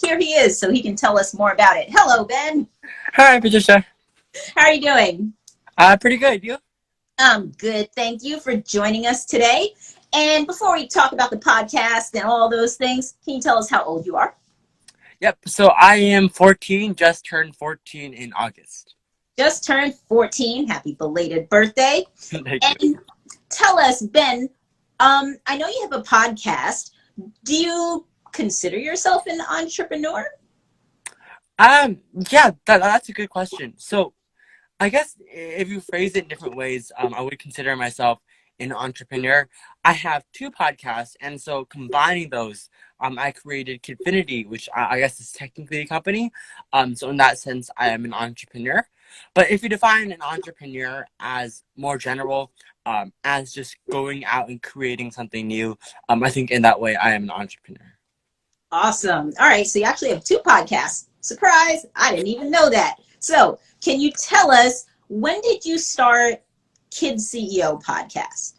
here he is, so he can tell us more about it. Hello, Ben. Hi, Patricia. How are you doing? Pretty good. You? I'm good. Thank you for joining us today. And before we talk about the podcast and all those things, can you tell us how old you are? Yep. So I am 14, just turned 14 in August. Just turned 14. Happy belated birthday. Thank And you. tell us, Ben, I know you have a podcast. Do you consider yourself an entrepreneur? Yeah, that's a good question. So I guess if you phrase it in different ways, I would consider myself an entrepreneur. I have two podcasts, and so combining those, I created Kidfinity, which I guess is technically a company. So in that sense, I am an entrepreneur. But if you define an entrepreneur as more general, as just going out and creating something new, I think in that way I am an entrepreneur. Awesome. All right. So you actually have two podcasts. Surprise. I didn't even know that. So can you tell us, when did you start Kid CEO podcast?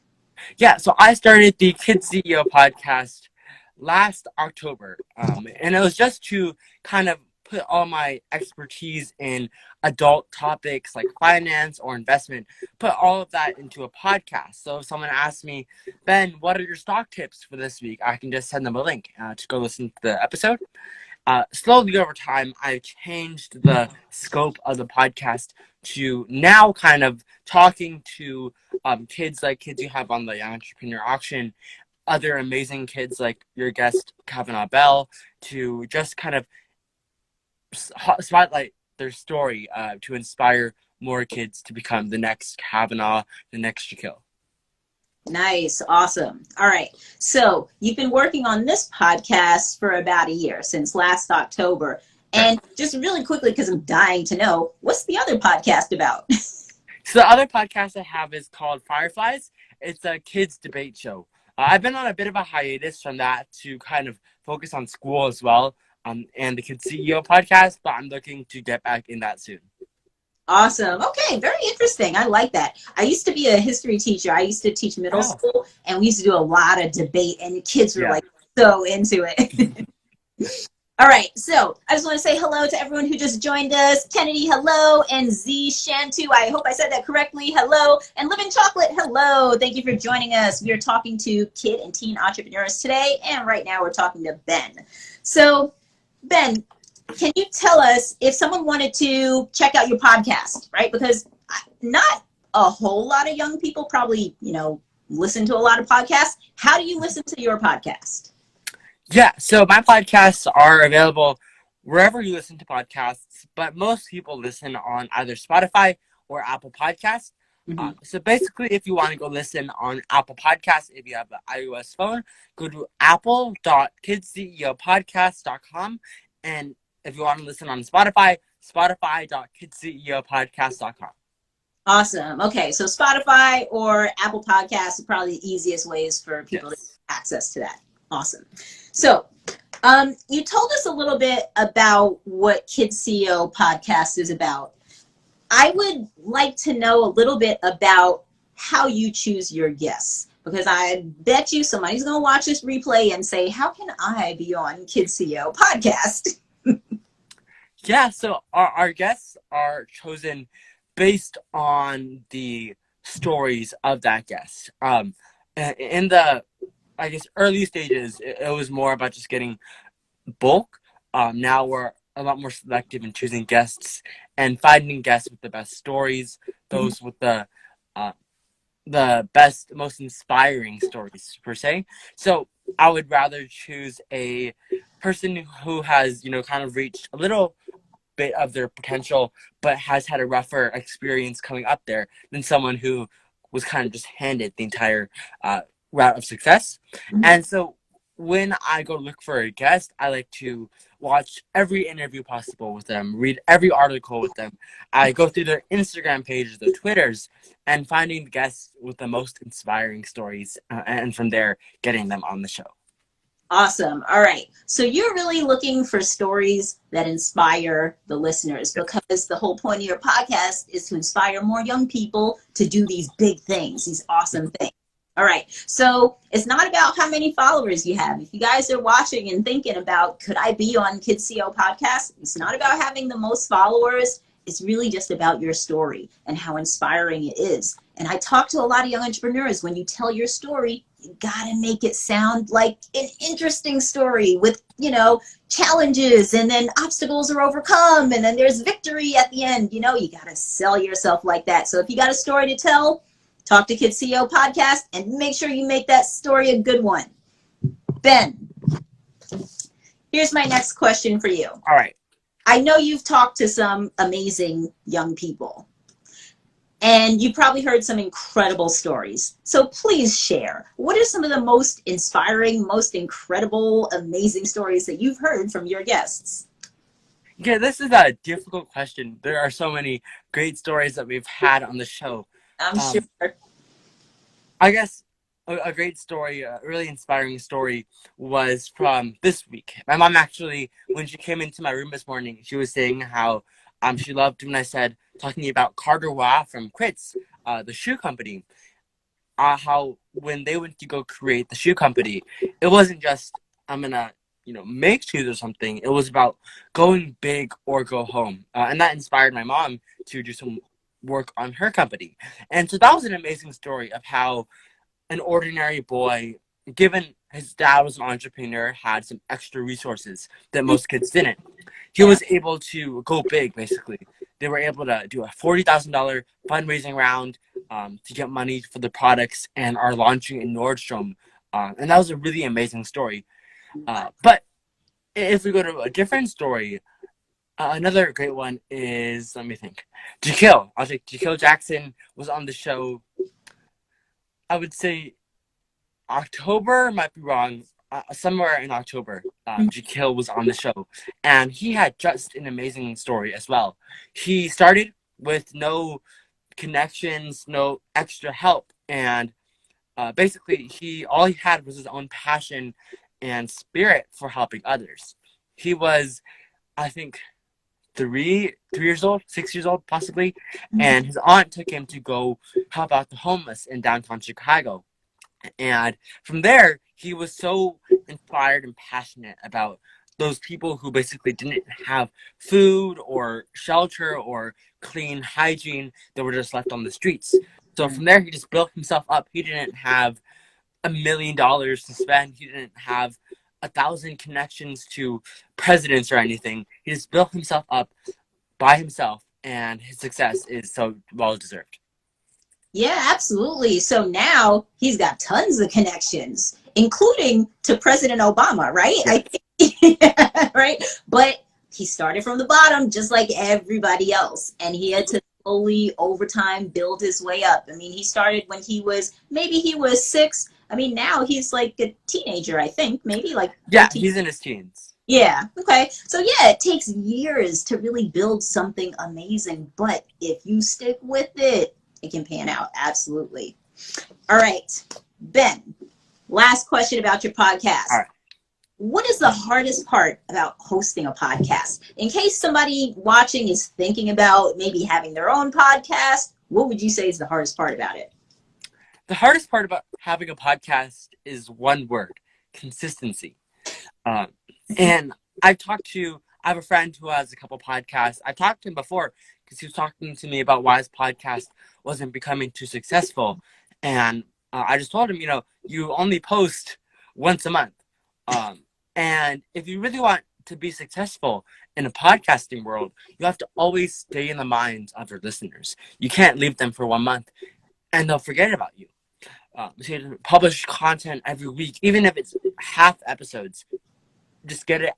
Yeah, so I started the Kids CEO podcast last October, and it was just to kind of put all my expertise in adult topics like finance or investment, put all of that into a podcast. So if someone asks me, Ben, what are your stock tips for this week? I can just send them a link to go listen to the episode. Slowly over time, I've changed the scope of the podcast to now kind of talking to kids like kids you have on the Entrepreneur Auction, other amazing kids like your guest Kavanaugh Bell, to just kind of spotlight their story to inspire more kids to become the next Kavanaugh, the next Shaquille. Nice. Awesome. All right. So you've been working on this podcast for about a year, since last October. And just really quickly, because I'm dying to know, what's the other podcast about? So the other podcast I have is called Fireflies. It's a kids debate show. I've been on a bit of a hiatus from that to kind of focus on school as well, and the Kids CEO podcast, but I'm looking to get back in that soon. Awesome. Okay, very interesting. I like that. I used to be a history teacher. I used to teach middle Oh, school, and we used to do a lot of debate, and the kids were yeah. like so into it. All right, so I just want to say hello to everyone who just joined us. Kennedy, hello, and Z Shantu, I hope I said that correctly, hello, and Living Chocolate, hello. Thank you for joining us. We are talking to kid and teen entrepreneurs today, and right now we're talking to Ben. So, Ben, can you tell us if someone wanted to check out your podcast, right? Because not a whole lot of young people probably, listen to a lot of podcasts. How do you listen to your podcast? Yeah, so my podcasts are available wherever you listen to podcasts, but most people listen on either Spotify or Apple Podcasts. Mhm. So basically, if you want to go listen on Apple Podcasts, if you have an iOS phone, go to apple.kidsceopodcast.com. And if you want to listen on Spotify, spotify.kidsceopodcast.com. Awesome. Okay, so Spotify or Apple Podcasts are probably the easiest ways for people to Yes. get access to that. Awesome. So, you told us a little bit about what Kids CEO podcast is about. I would like to know a little bit about how you choose your guests, because I bet you somebody's going to watch this replay and say, how can I be on Kids CEO podcast? Yeah, so our guests are chosen based on the stories of that guest. In the, I guess, early stages, it was more about just getting bulk. Now we're a lot more selective in choosing guests and finding guests with the best stories, those with uh, the best, most inspiring stories per se. So I would rather choose a person who has, kind of reached a little bit of their potential, but has had a rougher experience coming up there than someone who was kind of just handed the entire route of success. And so when I go look for a guest, I like to watch every interview possible with them, read every article with them. I go through their Instagram pages, their Twitters, and finding the guests with the most inspiring stories, and from there, getting them on the show. Awesome. All right. So you're really looking for stories that inspire the listeners, because the whole point of your podcast is to inspire more young people to do these big things, these awesome things. All right. So it's not about how many followers you have. If you guys are watching and thinking about, could I be on Kids CO podcast? It's not about having the most followers. It's really just about your story and how inspiring it is. And I talk to a lot of young entrepreneurs. When you tell your story, you got to make it sound like an interesting story with, challenges, and then obstacles are overcome, and then there's victory at the end. You got to sell yourself like that. So if you got a story to tell, talk to Kids CEO podcast and make sure you make that story a good one. Ben, here's my next question for you. All right. I know you've talked to some amazing young people, and you probably heard some incredible stories. So please share. What are some of the most inspiring, most incredible, amazing stories that you've heard from your guests? Yeah, this is a difficult question. There are so many great stories that we've had on the show. I'm sure. I guess a great story, a really inspiring story, was from this week. My mom actually, when she came into my room this morning, she was saying how she loved when I said, talking about Carter Wah from Quits, the shoe company, how when they went to go create the shoe company, it wasn't just, I'm going to make shoes or something. It was about going big or go home. And that inspired my mom to do some work on her company. And so that was an amazing story of how an ordinary boy, given his dad was an entrepreneur, had some extra resources that most kids didn't. He was able to go big, basically. They were able to do a $40,000 fundraising round to get money for the products and are launching in Nordstrom. And that was a really amazing story. But if we go to a different story, another great one is, let me think, Jaquil. I'll take Jaquil Jackson was on the show, I would say October, might be wrong, somewhere in October. Jaquil was on the show, and he had just an amazing story as well. He started with no connections, no extra help, and basically all he had was his own passion and spirit for helping others. He was, I think, 3 years old, 6 years old, possibly. And his aunt took him to go help out the homeless in downtown Chicago. And from there, he was so inspired and passionate about those people who basically didn't have food or shelter or clean hygiene that were just left on the streets. So from there, he just built himself up. He didn't have $1 million to spend. He didn't have 1,000 connections to presidents or anything. He just built himself up by himself, and his success is so well deserved. Yeah, absolutely. So now he's got tons of connections, including to President Obama, right? Yeah. Right? But he started from the bottom just like everybody else, and he had to slowly over time build his way up. I mean, he started when he was 6. I mean, now he's like a teenager, I think, maybe like 13. Yeah, he's in his teens. Yeah. Okay. So yeah, it takes years to really build something amazing, but if you stick with it, it can pan out. Absolutely. All right, Ben, last question about your podcast. All right. What is the hardest part about hosting a podcast? In case somebody watching is thinking about maybe having their own podcast, what would you say is the hardest part about it? The hardest part about having a podcast is one word: consistency. And I have a friend who has a couple podcasts. I talked to him before because he was talking to me about why his podcast wasn't becoming too successful. And I just told him, you only post once a month. And if you really want to be successful in a podcasting world, you have to always stay in the minds of your listeners. You can't leave them for 1 month and they'll forget about you. So you publish content every week, even if it's half episodes. Just get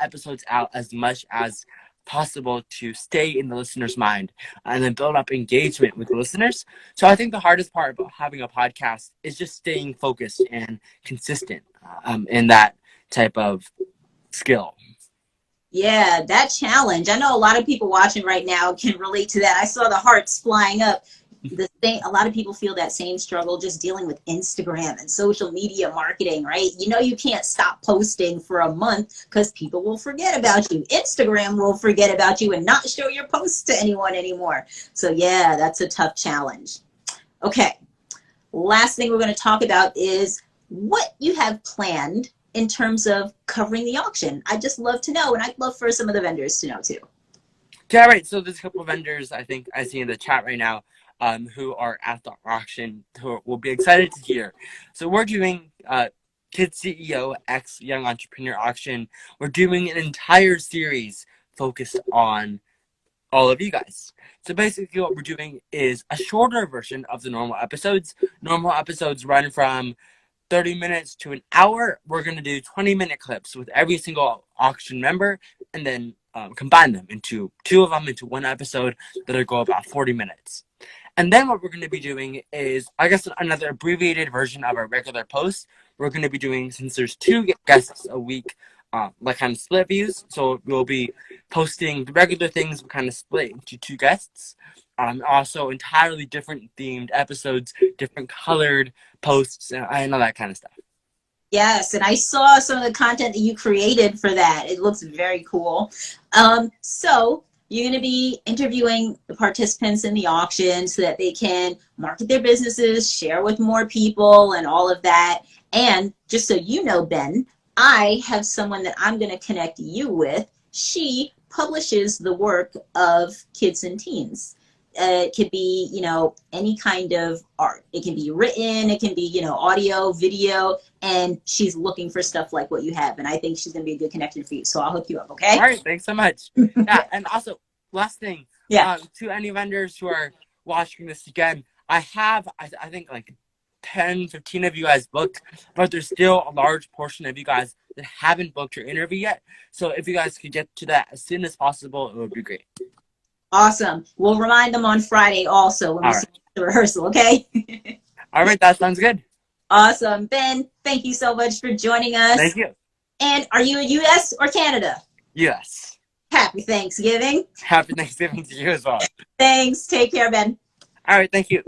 episodes out as much as possible to stay in the listener's mind and then build up engagement with the listeners. So I think the hardest part about having a podcast is just staying focused and consistent in that type of skill. Yeah, that challenge. I know a lot of people watching right now can relate to that. I saw the hearts flying up. A lot of people feel that same struggle just dealing with Instagram and social media marketing, right? You can't stop posting for a month because people will forget about you. Instagram will forget about you and not show your posts to anyone anymore. So yeah, that's a tough challenge. Okay, last thing we're going to talk about is what you have planned in terms of covering the auction. I'd just love to know, and I'd love for some of the vendors to know too. Yeah, right. So there's a couple of vendors I think I see in the chat right now who are at the auction who will be excited to hear. So we're doing Kid CEO X Young Entrepreneur Auction. We're doing an entire series focused on all of you guys. So basically what we're doing is a shorter version of the normal episodes. Normal episodes run from 30 minutes to an hour. We're going to do 20-minute clips with every single auction member and then combine them into two of them into one episode that'll go about 40 minutes. And then what we're going to be doing is, I guess, another abbreviated version of our regular post. We're going to be doing, since there's 2 guests a week, like kind of split views. So we'll be posting the regular things, kind of split into 2 guests. Also entirely different themed episodes, different colored posts, and all that kind of stuff. Yes, and I saw some of the content that you created for that. It looks very cool. So you're going to be interviewing the participants in the auction so that they can market their businesses, share with more people, and all of that. And just so you know, Ben, I have someone that I'm going to connect you with. She publishes the work of kids and teens. It could be, any kind of art. It can be written, it can be, audio, video, and she's looking for stuff like what you have. And I think she's going to be a good connection for you. So I'll hook you up, okay? All right, thanks so much. Yeah, and also, last thing, Yeah. To any vendors who are watching this again, I have, I think, like 10, 15 of you guys booked, but there's still a large portion of you guys that haven't booked your interview yet. So if you guys could get to that as soon as possible, it would be great. Awesome. We'll remind them on Friday also when we see the rehearsal, okay? All right, that sounds good. Awesome. Ben, thank you so much for joining us. Thank you. And are you a U.S. or Canada? Yes. Happy Thanksgiving. Happy Thanksgiving to you as well. Thanks. Take care, Ben. All right, thank you.